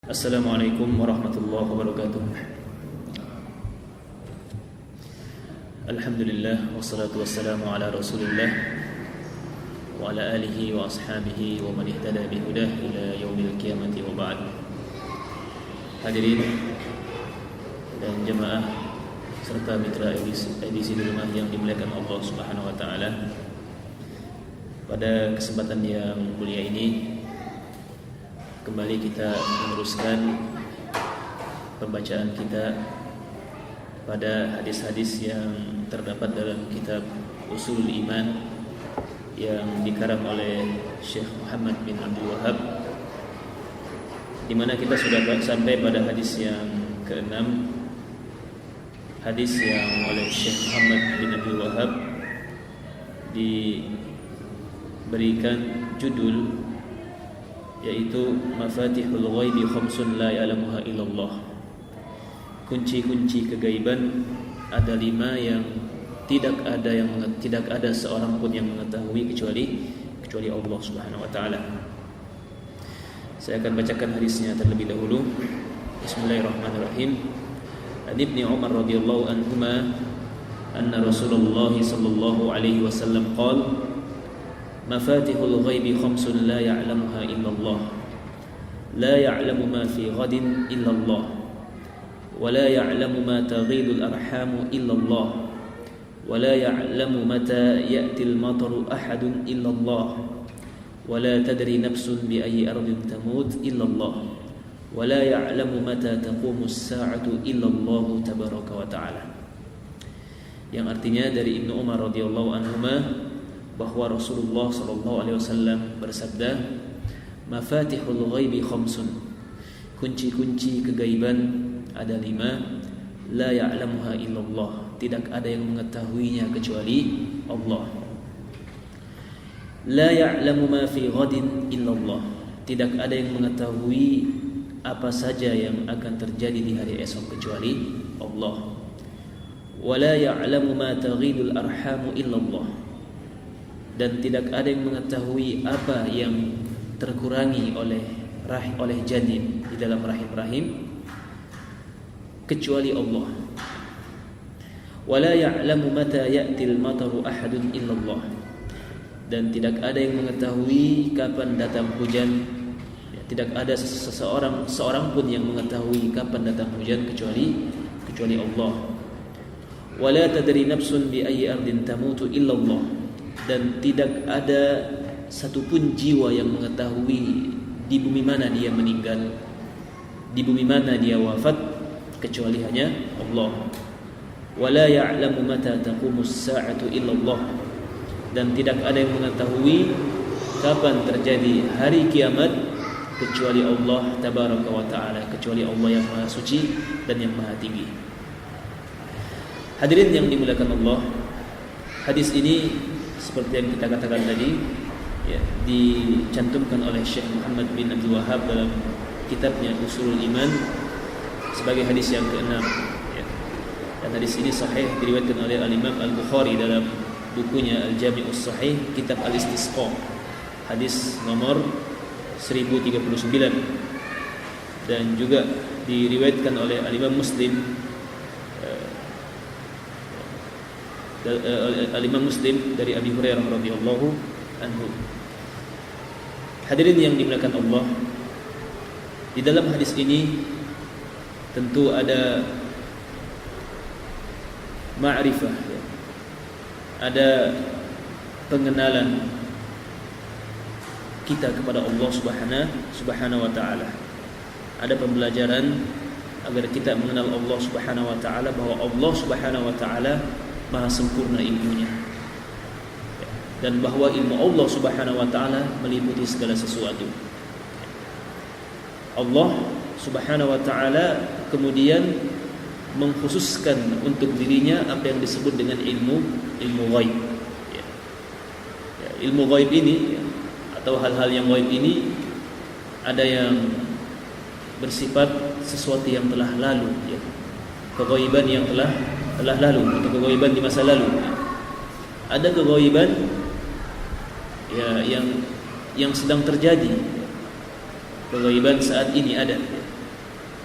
Assalamualaikum warahmatullahi wabarakatuh. Alhamdulillah wassalatu wassalamu ala Rasulillah wa ala alihi wa ashabihi wa man ihtada bihudah ila yaumil qiyamati wa ba'd. Hadirin dan jemaah serta mitra edisi di rumah yang dimuliakan Allah Subhanahu wa taala. Pada kesempatan yang mulia ini kembali kita meneruskan pembacaan kita pada hadis-hadis yang terdapat dalam kitab Ushulul Iman yang dikarang oleh Syekh Muhammad bin Abdul Wahhab, di mana kita sudah sampai pada hadis yang ke-6, hadis yang oleh Syekh Muhammad bin Abdul Wahhab diberikan judul yaitu Mafatihul Ghaibi khamsun la ya'lamuha illallah. Kunci-kunci kegaiban ada 5 yang tidak ada seorang pun yang mengetahui kecuali Allah Subhanahu wa taala. Saya akan bacakan hadisnya terlebih dahulu. Bismillahirrahmanirrahim. An Ibnu Umar radhiyallahu anhuma anna Rasulullah sallallahu alaihi wasallam qala Mafatihul ghaibi khamsun la ya'lamuha illallah. La ya'lamu ma fi ghadin illallah. Wa la ya'lamu ma taghidul arhamu illallah. Wa la ya'lamu mata ya'til mataru ahadun illallah. Wa la tadri nafsun bi ayyi ardin tamut illallah. Wa la ya'lamu mata taqumus sa'atu illallah tabaraka wa ta'ala. Yang artinya dari Ibnu Umar radhiyallahu anhuma bahwa Rasulullah sallallahu alaihi wasallam bersabda, Mafatihul ghaibi khamsun, kunci-kunci kegaiban ada 5, la ya'lamuha illallah, tidak ada yang mengetahuinya kecuali Allah. La ya'lamu ma fi ghadin illallah, tidak ada yang mengetahui apa saja yang akan terjadi di hari esok kecuali Allah. Wa la ya'lamu ma taghidul arhamu illallah, dan tidak ada yang mengetahui apa yang terkurangi oleh janin di dalam rahim kecuali Allah. Wala ya'lamu mata ya'til mataru ahadun illallah, dan tidak ada yang mengetahui kapan datang hujan. Tidak ada seorang pun yang mengetahui kapan datang hujan kecuali Allah. Wala tadri nafsun bi ayyi ardin tamutu illallah, dan tidak ada satupun jiwa yang mengetahui di bumi mana dia meninggal, di bumi mana dia wafat, kecuali hanya Allah. Wala ya'lamu mata taqumus sa'atu illallah, dan tidak ada yang mengetahui kapan terjadi hari kiamat kecuali Allah tabaraka wa ta'ala, kecuali Allah yang maha suci dan yang maha tinggi. Hadirin yang dimuliakan Allah, hadis ini seperti yang kita katakan tadi, ya, dicantumkan oleh Syekh Muhammad bin Abdul Wahhab dalam kitabnya Ushulul Iman sebagai hadis yang ke-6, ya. Dan hadis ini sahih diriwayatkan oleh Al-Imam Al-Bukhari dalam bukunya Al-Jami'us Sahih, kitab Al-Istisqa, hadis nomor 1039, dan juga diriwayatkan oleh Al-Imam Muslim dari Abi Hurairah radhiyallahu anhu. Hadirin yang dimuliakan Allah, di dalam hadis ini tentu ada ma'rifah, ya. Ada pengenalan kita kepada Allah Subhanahu wa taala. Ada pembelajaran agar kita mengenal Allah Subhanahu wa taala, bahwa Allah Subhanahu wa taala maha sempurna ilmunya, dan bahwa ilmu Allah Subhanahu wa taala meliputi segala sesuatu. Allah Subhanahu wa taala kemudian mengkhususkan untuk dirinya apa yang disebut dengan ilmu ghaib. Ilmu ghaib ini, atau hal-hal yang ghaib ini, ada yang bersifat sesuatu yang telah lalu, ya. Keghaiban yang telah lalu, atau keghaiban di masa lalu. Ada keghaiban ya yang sedang terjadi. Keghaiban saat ini ada.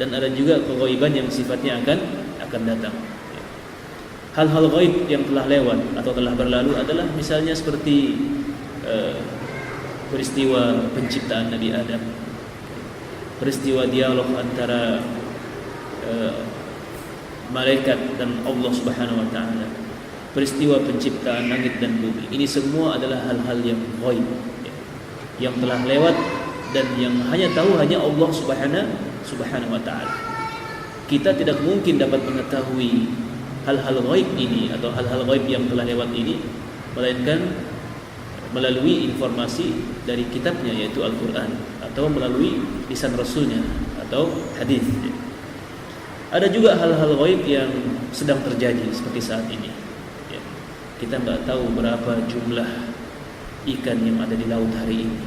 dan ada juga keghaiban yang sifatnya akan datang. Hal-hal ghaib yang telah lewat atau telah berlalu adalah misalnya seperti peristiwa penciptaan Nabi Adam, peristiwa dialog antara malaikat dan Allah Subhanahu wa taala, peristiwa penciptaan langit dan bumi. Ini semua adalah hal-hal yang ghaib, yang telah lewat dan yang hanya tahu hanya Allah Subhanahu wa taala. Kita tidak mungkin dapat mengetahui hal-hal ghaib ini atau hal-hal ghaib yang telah lewat ini melainkan melalui informasi dari kitabnya yaitu Al-Qur'an atau melalui lisan Rasulnya atau hadis. Ada juga hal-hal ghaib yang sedang terjadi seperti saat ini. Kita nggak tahu berapa jumlah ikan yang ada di laut hari ini.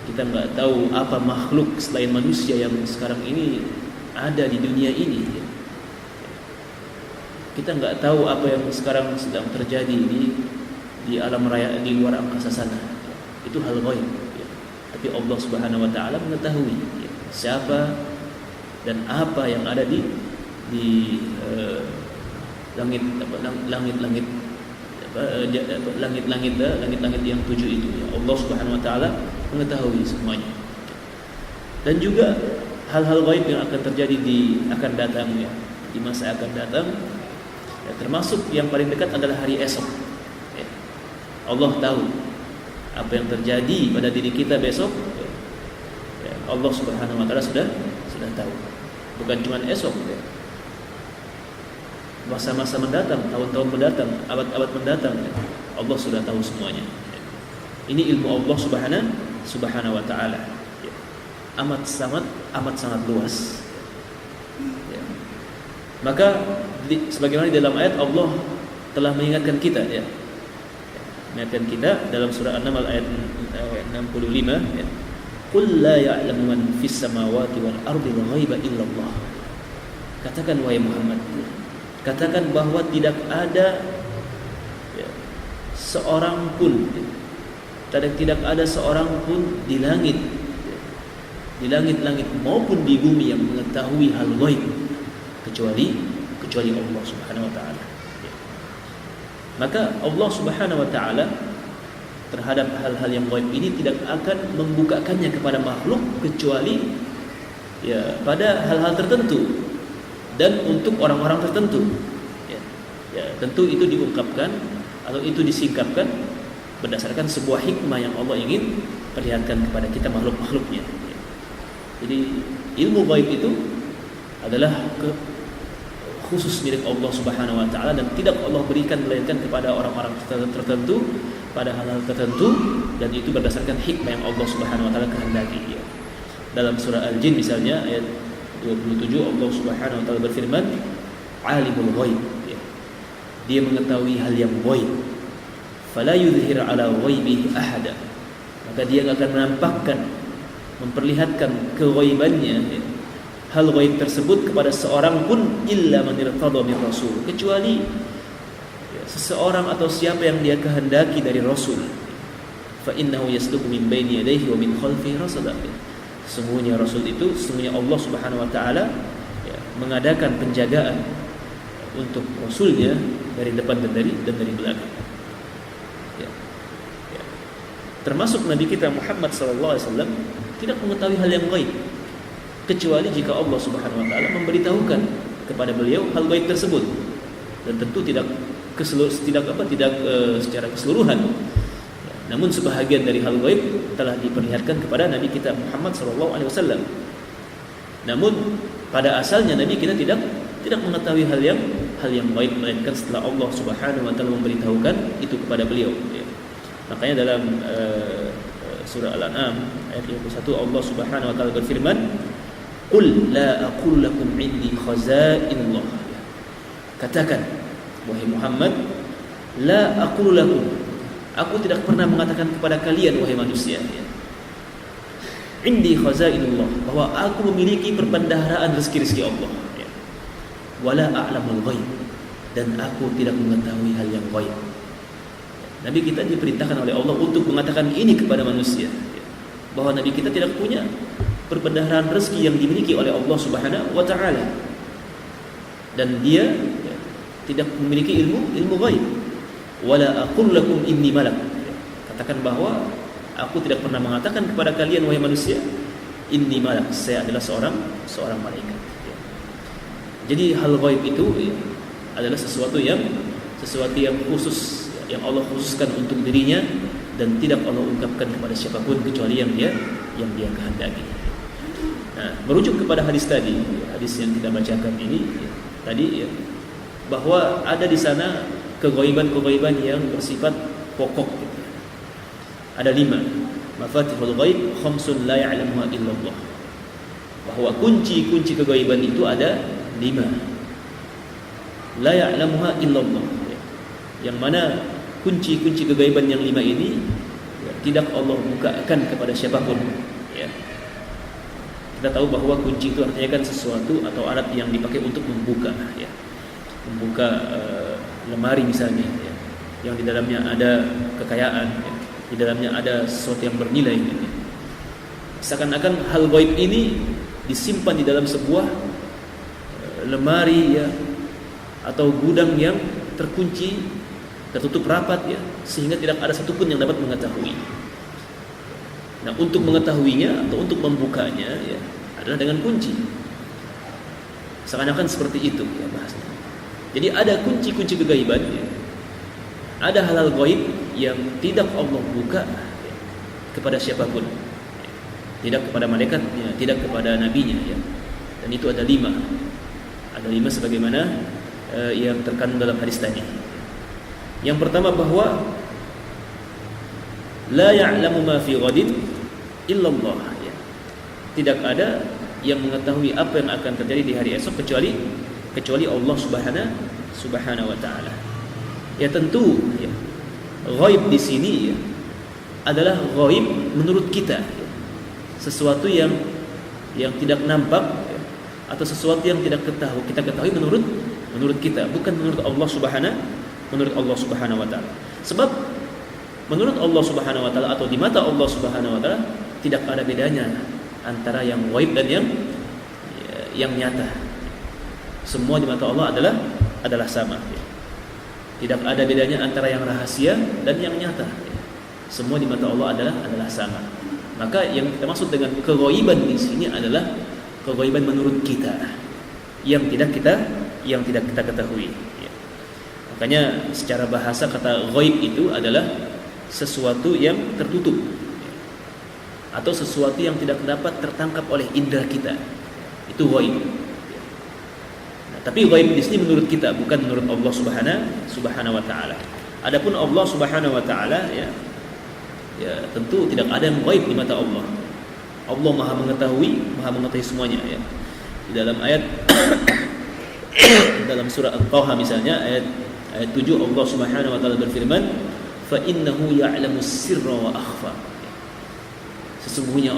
Kita nggak tahu apa makhluk selain manusia yang sekarang ini ada di dunia ini. Kita nggak tahu apa yang sekarang sedang terjadi di alam raya, di luar angkasa sana. Itu hal ghaib. Tapi Allah Subhanahu wa taala mengetahui siapa dan apa yang ada di langit-langit yang 7 itu. Allah Subhanahu wa taala mengetahui semuanya. Dan juga hal-hal ghaib yang akan terjadi akan datang di masa akan datang. Termasuk yang paling dekat adalah hari esok. Allah tahu apa yang terjadi pada diri kita besok. Allah Subhanahu wa taala sudah tahu. Bukan cuma esok, masa-masa mendatang, tahun-tahun mendatang, abad-abad mendatang, Allah sudah tahu semuanya. Ini ilmu Allah Subhanahu wa taala. Amat sangat luas. Maka sebagaimana di dalam ayat Allah telah mengingatkan kita mengingatkan kita dalam surah An-Naml ayat 65 Qul la ya'lamu man fis samawati wal ardi ghaiba illallah. Katakan wahai Muhammad, katakan bahwa tidak ada seorang pun di langit maupun di bumi yang mengetahui hal ghaib kecuali Allah Subhanahu wa taala. Maka Allah Subhanahu wa taala terhadap hal-hal yang ghaib ini tidak akan membukakannya kepada makhluk kecuali pada hal-hal tertentu dan untuk orang-orang tertentu. Tentu itu diungkapkan atau itu disingkapkan berdasarkan sebuah hikmah yang Allah ingin perlihatkan kepada kita makhluk-makhluknya. Jadi ilmu ghaib itu adalah khusus milik Allah Subhanahu wa taala dan tidak Allah berikan melainkan kepada orang-orang tertentu pada hal-hal tertentu, dan itu berdasarkan hikmah yang Allah Subhanahu wa taala kehendaki. Dalam surah Al-Jin misalnya ayat 27 Allah Subhanahu wa taala berfirman, "Alimul ghaib." Dia mengetahui hal yang ghaib. Fala yudhhir ala ghaibihi ahada. Maka dia akan menampakkan, memperlihatkan keghaibannya, hal ghaib tersebut kepada seorang pun illa man irtada min rasul, kecuali seseorang atau siapa yang dia kehendaki dari rasul. Fa innahu yasluku min baini yadayhi wa min khalfihi rasada. Sesungguhnya rasul itu, sesungguhnya Allah Subhanahu wa taala mengadakan penjagaan untuk rasulnya dari depan dan dari belakang. Termasuk Nabi kita Muhammad sallallahu alaihi wasallam tidak mengetahui hal yang gaib kecuali jika Allah Subhanahu wa taala memberitahukan kepada beliau hal gaib tersebut, dan tentu tidak secara keseluruhan. Namun sebahagian dari hal gaib telah diperlihatkan kepada Nabi kita Muhammad sallallahu alaihi wasallam. Namun pada asalnya Nabi kita tidak mengetahui hal yang gaib melainkan setelah Allah Subhanahu wa taala memberitahukan itu kepada beliau. Makanya dalam surah Al-An'am ayat 51 Allah Subhanahu wa taala berfirman, "Qul la aqul lakum 'indi khazainullah." Katakan wahai Muhammad, la aqul lakum, aku tidak pernah mengatakan kepada kalian wahai manusia, indi khazainullah, bahwa aku memiliki perbendaharaan rezeki-rezeki Allah, wala a'lamul ghaib, dan aku tidak mengetahui hal yang gaib. Nabi kita diperintahkan oleh Allah untuk mengatakan ini kepada manusia, bahwa Nabi kita tidak punya perbendaharaan rezeki yang dimiliki oleh Allah Subhanahu wa taala. Dan dia tidak memiliki ilmu ghaib. Wala aqul lakum inni malak. Katakan bahwa aku tidak pernah mengatakan kepada kalian wahai manusia, inni malak, saya adalah seorang malaikat. Jadi hal ghaib itu adalah sesuatu yang khusus, yang Allah khususkan untuk dirinya dan tidak Allah ungkapkan kepada siapapun kecuali yang dia kehendaki. Nah, merujuk kepada hadis tadi, hadis yang kita bacakan ini tadi bahwa ada di sana keghaiban yang bersifat pokok. Ada 5. Mafatihul ghaib khamsun la ya'lamuha illallah. Bahwa kunci-kunci keghaiban itu ada 5. La ya'lamuha illallah. Yang mana kunci-kunci keghaiban yang 5 ini tidak Allah bukakan kepada siapapun. Kita tahu bahwa kunci itu artinya kan sesuatu atau alat yang dipakai untuk membuka, membuka lemari misalnya, yang di dalamnya ada kekayaan, di dalamnya ada sesuatu yang bernilai. Seakan-akan hal gaib ini disimpan di dalam sebuah lemari atau gudang yang terkunci, tertutup rapat sehingga tidak ada satupun yang dapat mengetahui. Nah, untuk mengetahuinya atau untuk membukanya adalah dengan kunci. Seakan-akan seperti itu bahasanya. Jadi ada kunci-kunci kegaiban, ada hal-hal gaib yang tidak Allah buka kepada siapapun, tidak kepada malaikatnya, tidak kepada nabinya, dan itu ada 5. Ada 5 sebagaimana yang terkandung dalam hadis tadi. Yang pertama bahwa la ya'lamu ma fi ghadin illallah. Tidak ada yang mengetahui apa yang akan terjadi di hari esok kecuali Allah Subhanahu wa taala. Tentu ghaib di sini adalah ghaib menurut kita. Sesuatu yang tidak nampak atau sesuatu yang tidak kita ketahui menurut kita, bukan menurut Allah Subhanahu wa taala. Sebab menurut Allah Subhanahu wa taala atau di mata Allah Subhanahu wa taala tidak ada bedanya antara yang ghaib dan yang nyata. Semua di mata Allah adalah sama. Tidak ada bedanya antara yang rahasia dan yang nyata. Semua di mata Allah adalah sama. Maka yang kita maksud dengan keghaiban di sini adalah keghaiban menurut kita yang tidak kita ketahui. Makanya secara bahasa kata ghaib itu adalah sesuatu yang tertutup atau sesuatu yang tidak dapat tertangkap oleh indera kita. Itu ghaib. Tapi ghaib di sini menurut kita, bukan menurut Allah Subhanahu wa taala. Adapun Allah Subhanahu wa taala tentu tidak ada yang ghaib di mata Allah. Allah Maha mengetahui semuanya Di dalam ayat dalam surah Al-Taha misalnya ayat 7 Allah Subhanahu wa taala berfirman, "Fa innahu ya'lamus sirra wa akhfa." Sesungguhnya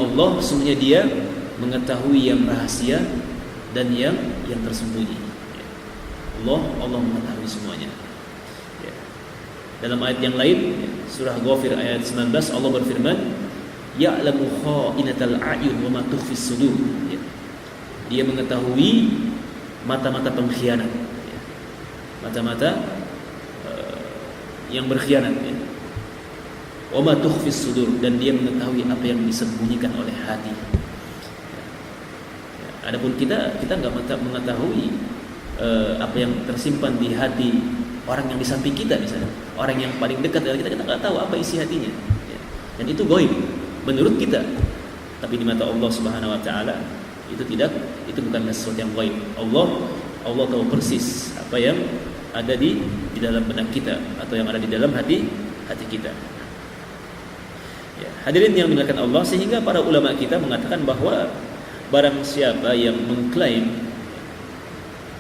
Dia mengetahui yang rahasia dan yang tersembunyi. Allah mengetahui semuanya. Dalam ayat yang lain, surah Ghafir ayat 19 Allah berfirman, "Ya'lamu kha'inatal a'yun wa ma tukhfis sudur." Dia mengetahui mata-mata pengkhianat, mata-mata yang berkhianat, wa ma tukhfis sudur, dan Dia mengetahui apa yang disembunyikan oleh hati. Adapun kita enggak mengetahui apa yang tersimpan di hati orang yang di samping kita, misalnya orang yang paling dekat dengan kita enggak tahu apa isi hatinya. Dan itu gaib menurut kita. Tapi di mata Allah Subhanahu wa taala itu bukan sesuatu yang gaib. Allah tahu persis apa yang ada di dalam benak kita atau yang ada di dalam hati kita. Hadirin yang dimuliakan Allah, sehingga para ulama kita mengatakan bahwa barang siapa yang mengklaim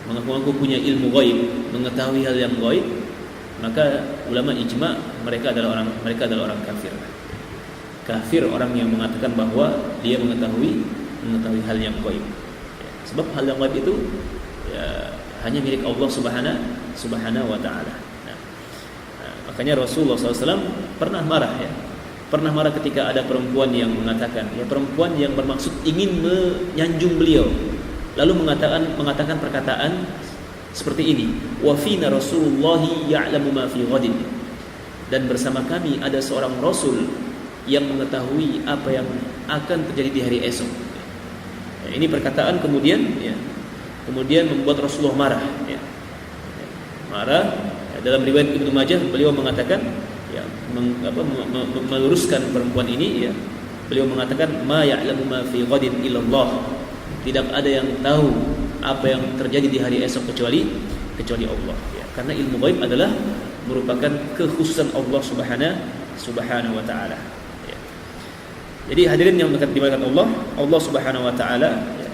mengaku-ngaku punya ilmu gaib, mengetahui hal yang gaib, maka ulama ijma mereka adalah orang kafir. Kafir orang yang mengatakan bahwa dia mengetahui hal yang gaib. Sebab hal yang gaib itu hanya milik Allah Subhanahu wa taala. Makanya Rasulullah SAW pernah marah pernah marah ketika ada perempuan yang mengatakan, ya perempuan yang bermaksud ingin menyanjung beliau, lalu mengatakan perkataan seperti ini, wa fina Rasulullahi ya'lamu ma fi ghadin, dan bersama kami ada seorang rasul yang mengetahui apa yang akan terjadi di hari esok. Ya, ini perkataan kemudian membuat Rasulullah marah, ya. Marah. Ya, dalam riwayat Ibnu Majah beliau mengatakan, ya, meluruskan perempuan ini, ya. Beliau mengatakan, ma ya'lamu ma fi ghadin illallah. Tidak ada yang tahu apa yang terjadi di hari esok kecuali Allah, ya. Karena ilmu ghaib adalah merupakan kekhususan Allah Subhanahu wa taala, ya. Jadi hadirin yang dimuliakan Allah Subhanahu wa taala, ya,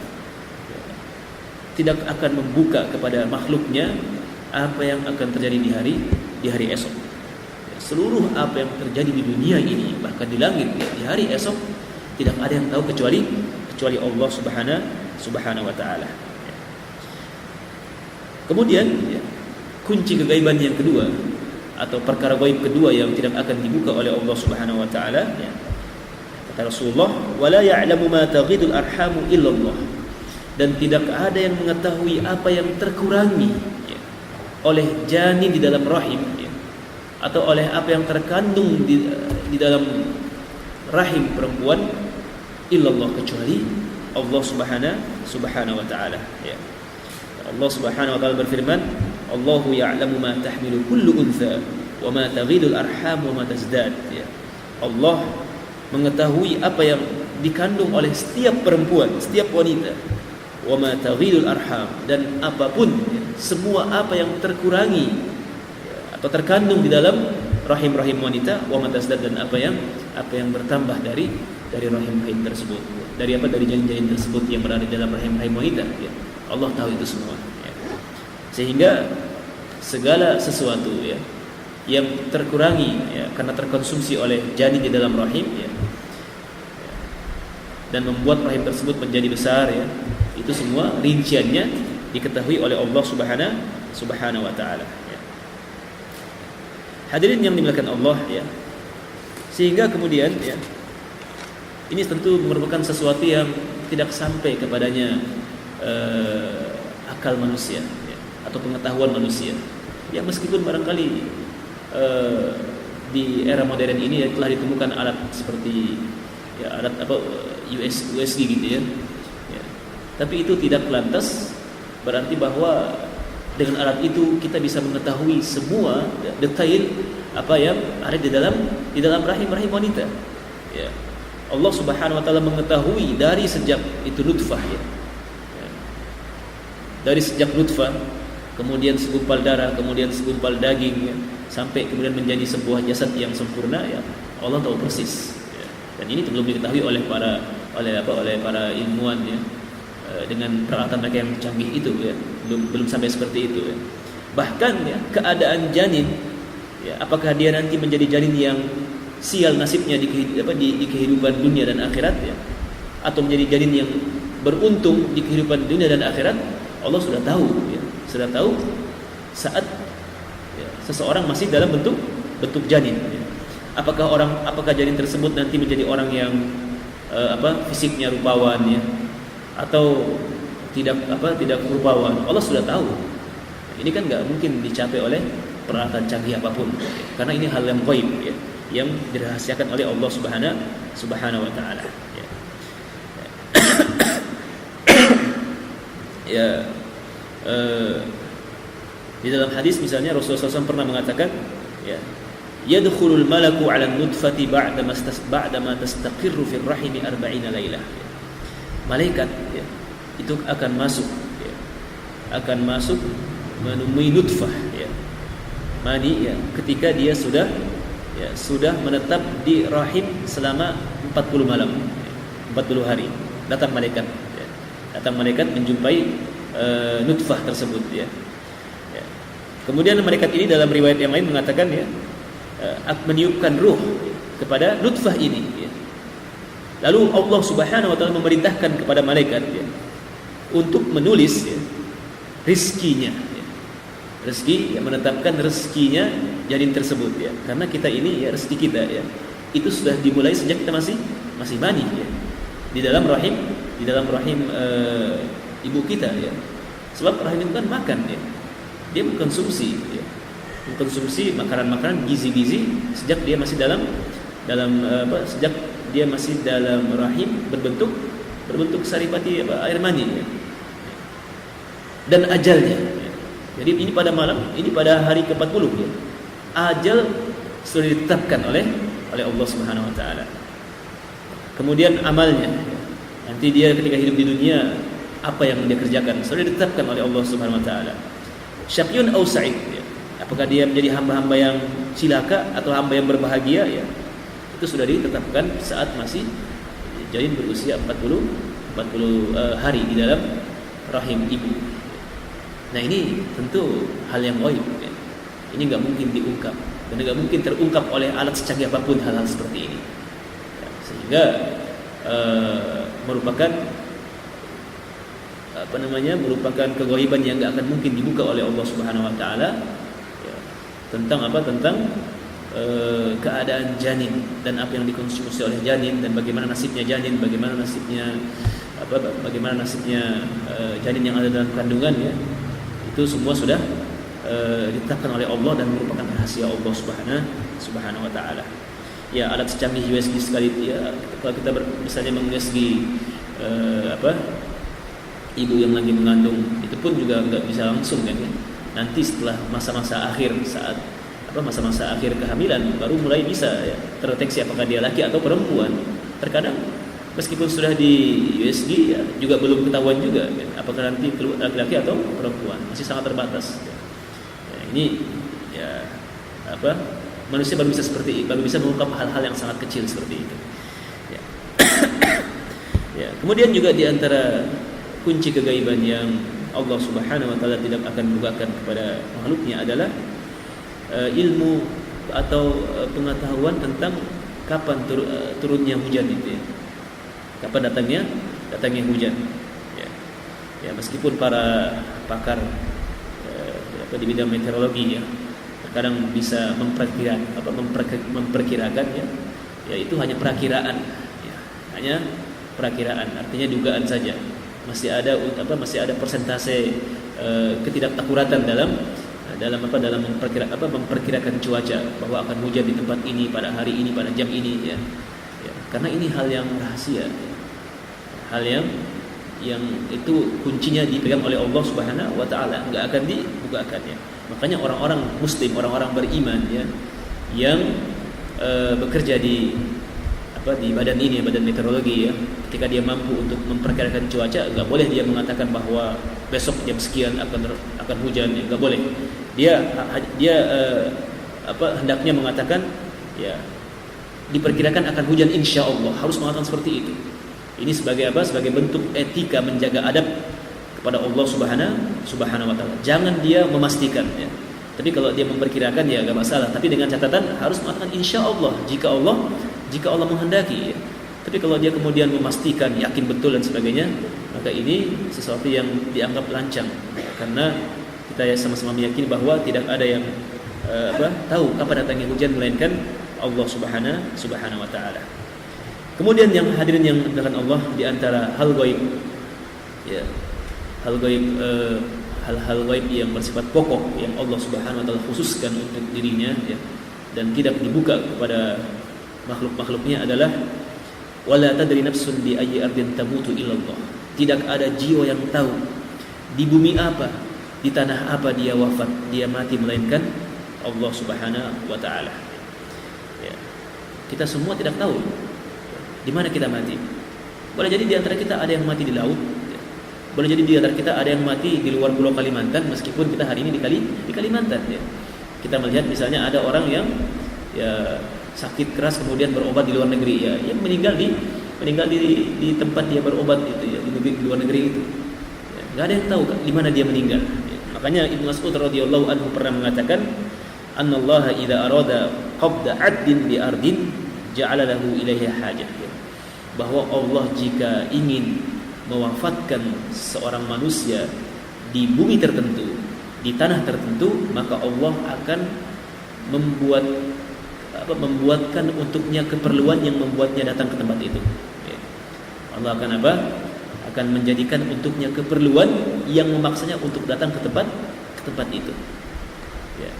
tidak akan membuka kepada makhluknya apa yang akan terjadi di hari esok. Ya, seluruh apa yang terjadi di dunia ini, bahkan di langit, ya, di hari esok tidak ada yang tahu kecuali Allah Subhanahu wa taala. Ya. Kemudian, ya, kunci kegaiban yang kedua atau perkara gaib kedua yang tidak akan dibuka oleh Allah Subhanahu wa taala, ya. Kata Rasulullah, "Wala ya'lamu ma taghidul arhamu illallah." Dan tidak ada yang mengetahui apa yang terkurangi, ya, oleh janin di dalam rahim, ya, atau oleh apa yang terkandung di dalam rahim perempuan, illallah, kecuali Allah Subhanahu wa taala, ya. Allah Subhanahu wa taala berfirman, Allahu ya'lamu ma tahmilu kullu untha wa ma taghidul arham wa ma tazdad, ya. Allah mengetahui apa yang dikandung oleh setiap perempuan, setiap wanita, wa ma taghidul arham, dan apapun, ya, semua apa yang terkurangi, ya, atau terkandung di dalam rahim-rahim wanita, wa ma tazdad, dan apa yang bertambah dari rahim-rahim tersebut, dari janin-janin tersebut yang berada di dalam rahim-rahim wanita, ya. Allah tahu itu semua, ya. Sehingga segala sesuatu, ya, yang terkurangi, ya, karena terkonsumsi oleh janin di dalam rahim, ya, dan membuat rahim tersebut menjadi besar, ya, itu semua rinciannya diketahui oleh Allah Subhanahu wa taala, ya. Hadirin yang dimuliakan Allah, ya. Sehingga kemudian, ya, ini tentu merupakan sesuatu yang tidak sampai kepadanya akal manusia, ya, atau pengetahuan manusia. Ya, meskipun barangkali di era modern ini, ya, telah ditemukan alat seperti, ya, alat USB gitu, ya. Ya. Tapi itu tidak lantas berarti bahwa dengan alat itu kita bisa mengetahui semua detail apa yang ada di dalam rahim-rahim wanita, ya. Allah Subhanahu wa taala mengetahui dari sejak itu nutfah, ya. Dari sejak nutfah, kemudian segumpal darah, kemudian segumpal daging, ya, sampai kemudian menjadi sebuah jasad yang sempurna, ya. Allah tahu persis, ya. Dan ini belum diketahui oleh para ilmuwan, ya, dengan peralatan mereka yang canggih itu, ya. Belum sampai seperti itu, ya. Bahkan, ya, keadaan janin, ya, apakah dia nanti menjadi janin yang sial nasibnya di kehidupan dunia dan akhirat, ya, atau menjadi janin yang beruntung di kehidupan dunia dan akhirat, Allah sudah tahu, ya. Sudah tahu saat, ya, seseorang masih dalam bentuk janin, ya. Apakah janin tersebut nanti menjadi orang yang fisiknya rupawan, ya, atau tidak rupawan, Allah sudah tahu. Ini kan nggak mungkin dicapai oleh peralatan canggih apapun, ya. Karena ini hal yang gaib, ya, yang dirahasiakan oleh Allah Subhanahu wa taala, ya. Ya, di dalam hadis misalnya Rasulullah SAW pernah mengatakan, ya, yadkhulul malaku 'ala nutfati ba'da ma tastaqirru fir rahimi 40 lailah. Ya. Malaikat, ya, itu akan masuk, ya, menemui nutfah, ya, mani, ya, ketika dia sudah menetap di rahim selama 40 malam, ya, 40 hari. Datang malaikat, ya. Datang malaikat menjumpai nutfah tersebut, ya. Ya. Kemudian malaikat ini dalam riwayat yang lain mengatakan, ya, meniupkan ruh kepada nutfah ini, ya. Lalu Allah Subhanahu wa taala memerintahkan kepada malaikat, ya, untuk menulis, ya, rizkinya, ya. Rezeki, yang menetapkan rezekinya janin tersebut, ya. Karena kita ini, ya, rezeki kita, ya, itu sudah dimulai sejak kita masih mani ya. Di dalam rahim ibu kita ya. Sebab rahim itu kan makan ya. Dia mengkonsumsi ya. Mengkonsumsi makanan-makanan gizi-gizi sejak dia masih sejak dia masih dalam rahim berbentuk saripati air mani ya. Dan ajalnya ya. Jadi ini pada hari ke-40 ya. Ajal sudah ditetapkan oleh Allah Subhanahu wa taala. Kemudian amalnya ya. Nanti dia ketika hidup di dunia apa yang dia kerjakan sudah ditetapkan oleh Allah Subhanahu wa taala. Syaqiyyun aw sa'id ya. Apakah dia menjadi hamba-hamba yang cilaka atau hamba yang berbahagia ya. Itu sudah ditetapkan saat masih janin berusia 40 hari di dalam rahim ibu. Nah, ini tentu hal yang ghaib ya. Ini enggak mungkin diungkap dan enggak mungkin terungkap oleh alat secanggih apapun hal-hal seperti ini. Ya, sehingga merupakan merupakan keghaiban yang enggak akan mungkin dibuka oleh Allah Subhanahu wa taala ya, tentang keadaan janin dan apa yang dikonsumsi oleh janin dan bagaimana nasibnya janin, bagaimana nasibnya janin yang ada dalam kandungan ya. Itu semua sudah ditetapkan oleh Allah dan merupakan rahasia Allah Subhanahu wa taala. Ya, alat secanggih USG sekali ya, kalau kita misalnya meng-USG ibu yang lagi mengandung, itu pun juga enggak bisa langsung kan ya. Nanti setelah masa-masa akhir masa-masa akhir kehamilan baru mulai bisa ya, terdeteksi apakah dia laki atau perempuan. Terkadang meskipun sudah di USG ya, juga belum ketahuan juga ya, apakah nanti keluar laki-laki atau perempuan, masih sangat terbatas ya. Ya, ini ya manusia baru bisa mengungkap hal-hal yang sangat kecil seperti itu ya. Ya, kemudian juga di antara kunci kegaiban yang Allah Subhanahu wa taala tidak akan bukakan kepada makhluknya adalah ilmu atau pengetahuan tentang kapan turunnya hujan itu ya. Kapan datangnya hujan ya. Ya, meskipun para pakar di bidang meteorologi ya terkadang bisa memperkirakan ya itu hanya perakiraan ya. Hanya perakiraan, artinya dugaan saja. Masih ada persentase ketidakakuratan dalam memperkirakan cuaca bahwa akan hujan di tempat ini pada hari ini pada jam ini ya. Ya, karena ini hal yang rahasia. Hal yang itu kuncinya dipegang oleh Allah Subhanahu wa taala, enggak akan dibukakan ya. Makanya orang-orang muslim, orang-orang beriman ya yang bekerja di badan ini, badan meteorologi ya, ketika dia mampu untuk memperkirakan cuaca, enggak boleh dia mengatakan bahwa besok jam sekian akan hujan, ya, enggak boleh. Dia hendaknya mengatakan ya diperkirakan akan hujan insyaallah, harus mengatakan seperti itu. Ini sebagai sebagai bentuk etika menjaga adab kepada Allah Subhanahu wa taala. Jangan dia memastikan ya. Tapi kalau dia memperkirakan ya enggak masalah, tapi dengan catatan harus mengatakan insyaallah jika Allah menghendaki ya. Tapi kalau dia kemudian memastikan, yakin betul dan sebagainya, maka ini sesuatu yang dianggap lancang karena kita sama-sama meyakini bahwa tidak ada yang tahu kapan datangnya hujan melainkan Allah Subhanahu wa taala. Kemudian yang hadirin yang dimuliakan Allah, di antara hal gaib ya, hal-hal gaib yang bersifat pokok yang Allah Subhanahu wa taala khususkan untuk dirinya ya, dan tidak dibuka kepada makhluk-makhluknya adalah wala tadri nafsun bi ayyi ardin tamutu illallah. Tidak ada jiwa yang tahu di bumi apa, di tanah apa dia wafat, dia mati melainkan Allah Subhanahu wa taala. Ya. Kita semua tidak tahu di mana kita mati. Boleh jadi di antara kita ada yang mati di laut. Ya. Boleh jadi di antara kita ada yang mati di luar pulau Kalimantan meskipun kita hari ini di Kalimantan ya. Kita melihat misalnya ada orang yang ya sakit keras kemudian berobat di luar negeri ya, yang meninggal di tempat dia berobat itu ya, di luar negeri itu. Ya, enggak ada yang tahu di mana dia meninggal. Ya. Makanya Ibnu Mas'ud radhiyallahu anhu pernah mengatakan, "Annallaha idza arada qabda 'abdin bi ardin ja'ala lahu ilaiha hajah." Ya. Bahwa Allah jika ingin mewafatkan seorang manusia di bumi tertentu, di tanah tertentu, maka Allah akan membuat membuatkan untuknya keperluan yang membuatnya datang ke tempat itu. Ya. Allah akan apa? Akan menjadikan untuknya keperluan yang memaksanya untuk datang ke tempat itu. Ya.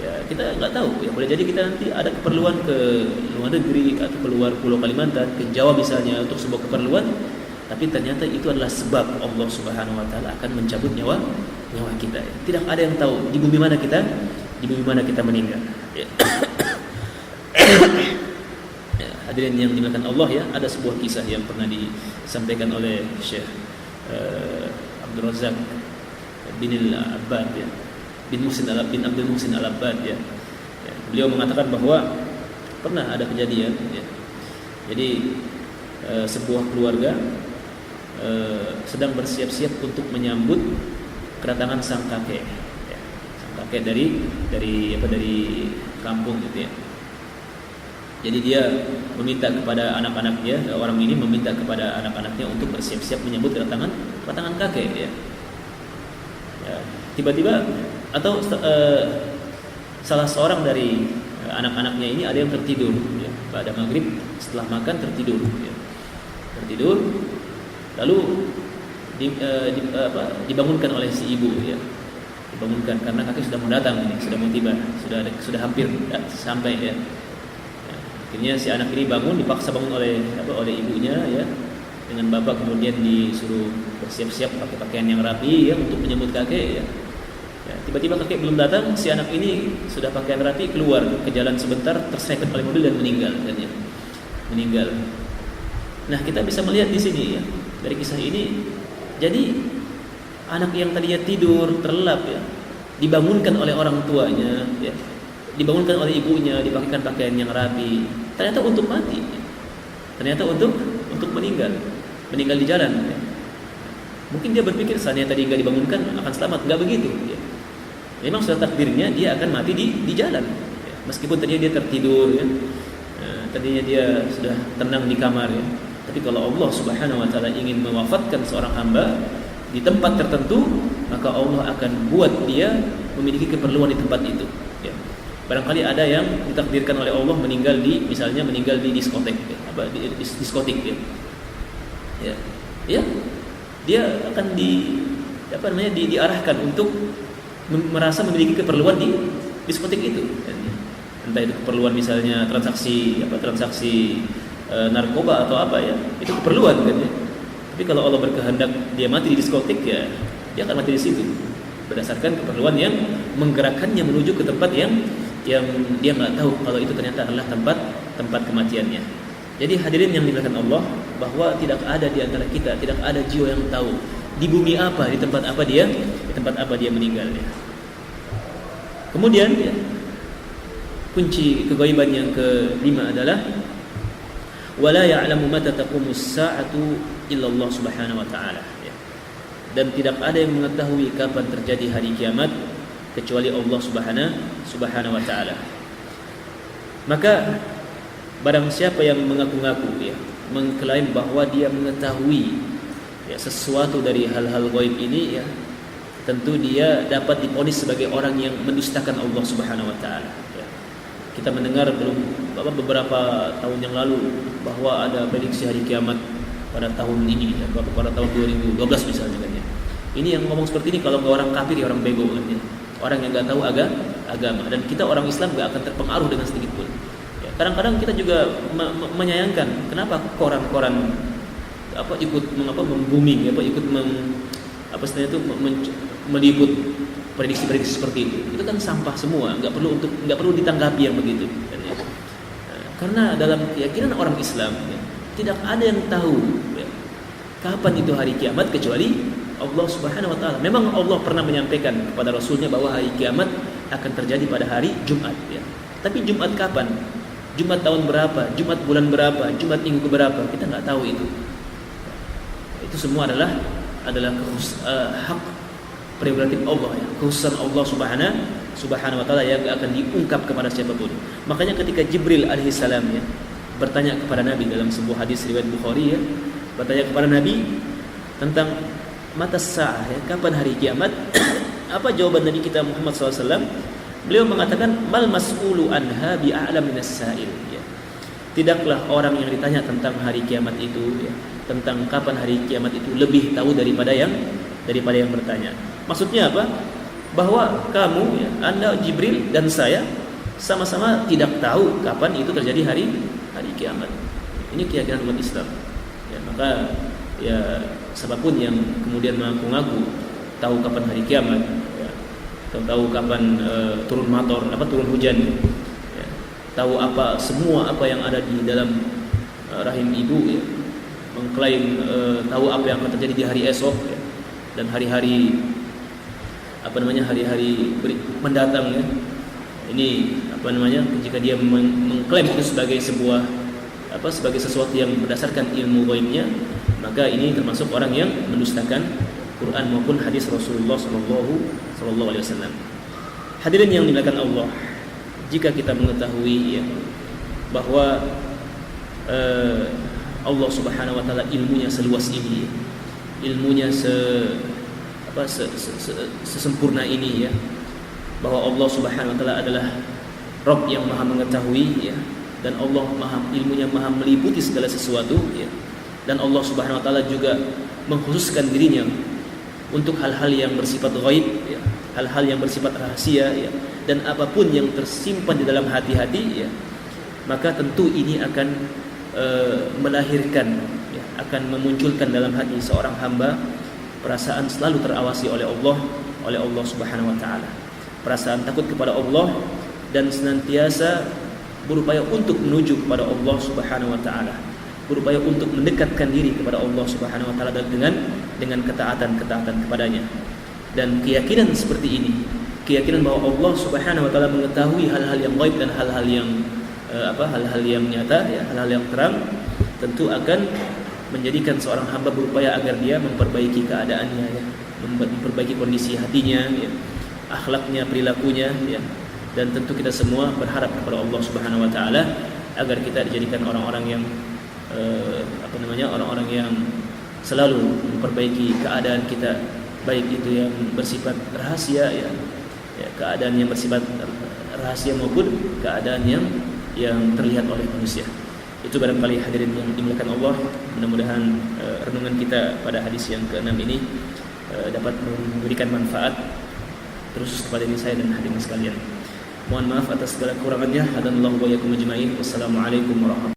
Ya, kita nggak tahu. Ya, boleh jadi kita nanti ada keperluan ke luar negeri atau keluar Pulau Kalimantan, ke Jawa misalnya untuk sebuah keperluan, tapi ternyata itu adalah sebab Allah Subhanahu wa taala akan mencabut nyawa kita. Tidak ada yang tahu di bumi mana kita meninggal. Ya. Ya, hadirin yang dimuliakan Allah ya, ada sebuah kisah yang pernah disampaikan oleh Syekh Abdul Razak bin Al-Abbad ya. bin Abdul Muhsin Al-Abbad ya. Ya. Beliau mengatakan bahwa pernah ada kejadian ya. Jadi sebuah keluarga sedang bersiap-siap untuk menyambut kedatangan sang kakek ya. Sang kakek dari kampung gitu ya. Jadi dia meminta kepada anak-anaknya, orang ini meminta kepada anak-anaknya untuk bersiap-siap menyambut kedatangan kakek ya. Ya, tiba-tiba atau salah seorang dari anak-anaknya ini ada yang tertidur ya. Pada maghrib setelah makan tertidur ya. Tertidur lalu dibangunkan oleh si ibu ya. Dibangunkan karena kakek sudah mau datang ini, sudah mau tiba, sudah hampir sampai ya. Akhirnya si anak ini bangun, dipaksa bangun oleh ibunya ya. Dengan bapak kemudian disuruh bersiap-siap pakai pakaian yang rapi ya untuk menyambut kakek ya. Ya, tiba-tiba kakek belum datang, si anak ini sudah pakaian rapi keluar ke jalan sebentar, terserempet oleh mobil dan meninggal dan ya. Meninggal. Nah, kita bisa melihat di sini ya, dari kisah ini. Jadi anak yang tadinya tidur terlelap ya, dibangunkan oleh orang tuanya ya. Dibangunkan oleh ibunya, dipakaikan pakaian yang rapi. Ternyata untuk mati. Ternyata untuk meninggal di jalan. Ya. Mungkin dia berpikir saatnya tadi nggak dibangunkan akan selamat, nggak begitu. Ya. Memang sudah takdirnya dia akan mati di jalan. Ya. Meskipun tadinya dia tertidur, ya. Tadinya dia sudah tenang di kamar. Ya. Tapi kalau Allah Subhanahu Wa Taala ingin mewafatkan seorang hamba di tempat tertentu, maka Allah akan buat dia memiliki keperluan di tempat itu. Ya. Barangkali ada yang ditakdirkan oleh Allah meninggal di diskotek ya. Diskotik ya. Ya. Ya. Dia akan diarahkan untuk merasa memiliki keperluan di diskotik itu. Entah itu keperluan misalnya transaksi narkoba atau apa ya. Itu keperluan kan ya. Tapi kalau Allah berkehendak dia mati di diskotik ya, dia akan mati di situ. Berdasarkan keperluan yang menggerakkannya menuju ke tempat yang dia nggak tahu kalau itu ternyata adalah tempat kematiannya. Jadi hadirin yang dimuliakan Allah, bahwa tidak ada di antara kita, tidak ada jiwa yang tahu di bumi apa, di tempat apa dia meninggal ya. Kemudian ya, kunci kegaiban yang kelima adalah wala ya'lamu mata taqumus sa'atu illa Allah Subhanahu wa taala ya. Dan tidak ada yang mengetahui kapan terjadi hari kiamat kecuali Allah Subhanahu wa taala. Maka barang siapa yang mengaku-ngaku ya, mengklaim bahwa dia mengetahui ya sesuatu dari hal-hal gaib ini ya, tentu dia dapat divonis sebagai orang yang mendustakan Allah Subhanahu wa taala ya. Kita mendengar beberapa tahun yang lalu bahwa ada prediksi hari kiamat pada tahun ini ya, pada tahun 2012 misalnya kan ya. Ini yang ngomong seperti ini kalau nggak orang kafir ya orang bego kan ya. Orang yang nggak tahu agama, dan kita orang Islam nggak akan terpengaruh dengan sedikit pun. Ya, kadang-kadang kita juga menyayangkan kenapa koran-koran ikut membuming, ikut meliput prediksi-prediksi seperti itu. Itu kan sampah semua, nggak perlu ditanggapi yang begitu. Ya. Karena dalam keyakinan orang Islam ya, tidak ada yang tahu ya, kapan itu hari kiamat kecuali Allah Subhanahu wa taala. Memang Allah pernah menyampaikan kepada Rasulnya bahwa hari kiamat akan terjadi pada hari Jumat ya. Tapi Jumat kapan? Jumat tahun berapa? Jumat bulan berapa? Jumat minggu berapa? Kita nggak tahu itu. Itu semua adalah hak prerogatif Allah ya. Khususan Allah Subhanahu wa taala yang akan diungkap kepada siapapun. Makanya ketika Jibril alaihissalam ya bertanya kepada Nabi dalam sebuah hadis riwayat Bukhari ya, bertanya kepada Nabi tentang mata sa'ah ya, kapan hari kiamat? Apa jawaban Nabi kita Muhammad SAW? Beliau mengatakan mal mas'ulu anha bi'a'lam minas sa'il, ya. Tidaklah orang yang ditanya tentang hari kiamat itu, ya, tentang kapan hari kiamat itu lebih tahu daripada yang bertanya. Maksudnya apa? Bahwa kamu, ya, Anda, Jibril dan saya sama-sama tidak tahu kapan itu terjadi hari kiamat. Ini keyakinan umat Islam. Ya, maka ya siapapun yang kemudian mengaku-ngaku tahu kapan hari kiamat, ya, tahu kapan turun hujan, ya, tahu semua apa yang ada di dalam rahim ibu, ya, mengklaim tahu apa yang akan terjadi di hari esok, ya, dan hari-hari mendatang, ya. Ini jika dia mengklaim itu sebagai sebagai sesuatu yang berdasarkan ilmu ghaibnya, maka ini termasuk orang yang mendustakan Quran maupun hadis Rasulullah sallallahu alaihi wasallam. Hadirin yang dimuliakan Allah, jika kita mengetahui, ya, bahwa Allah Subhanahu wa taala ilmunya seluas ini, ilmunya sesempurna ini, ya, bahwa Allah Subhanahu wa taala adalah Rabb yang Maha mengetahui, ya, dan Allah ilmunya Maha meliputi segala sesuatu, ya. Dan Allah Subhanahu wa taala juga mengkhususkan dirinya untuk hal-hal yang bersifat ghaib, ya, hal-hal yang bersifat rahasia, ya, dan apapun yang tersimpan di dalam hati-hati, ya, maka tentu ini akan melahirkan, ya, akan memunculkan dalam hati seorang hamba perasaan selalu terawasi oleh Allah Subhanahu wa taala. Perasaan takut kepada Allah dan senantiasa berupaya untuk menuju kepada Allah Subhanahu wa taala, berupaya untuk mendekatkan diri kepada Allah Subhanahu wa taala dengan ketaatan kepadanya. Dan keyakinan seperti ini, keyakinan bahwa Allah Subhanahu wa taala mengetahui hal-hal yang gaib dan hal-hal yang nyata, ya, hal-hal yang terang, tentu akan menjadikan seorang hamba berupaya agar dia memperbaiki keadaannya, ya, memperbaiki kondisi hatinya, ya, akhlaknya, perilakunya, ya. Dan tentu kita semua berharap kepada Allah Subhanahu wa taala agar kita dijadikan orang-orang yang orang-orang yang selalu memperbaiki keadaan kita, baik itu yang bersifat rahasia, ya, keadaan yang bersifat rahasia maupun keadaan yang terlihat oleh manusia. Itu barangkali hadirin yang dimuliakan Allah. Mudah-mudahan renungan kita pada hadis yang ke-6 ini dapat memberikan manfaat terus kepada diri saya dan hadirin sekalian. Mohon maaf atas segala kekurangannya. Hadanallahu wa iyyakum ajmain. Wassalamualaikum warahmatullahi wabarakatuh.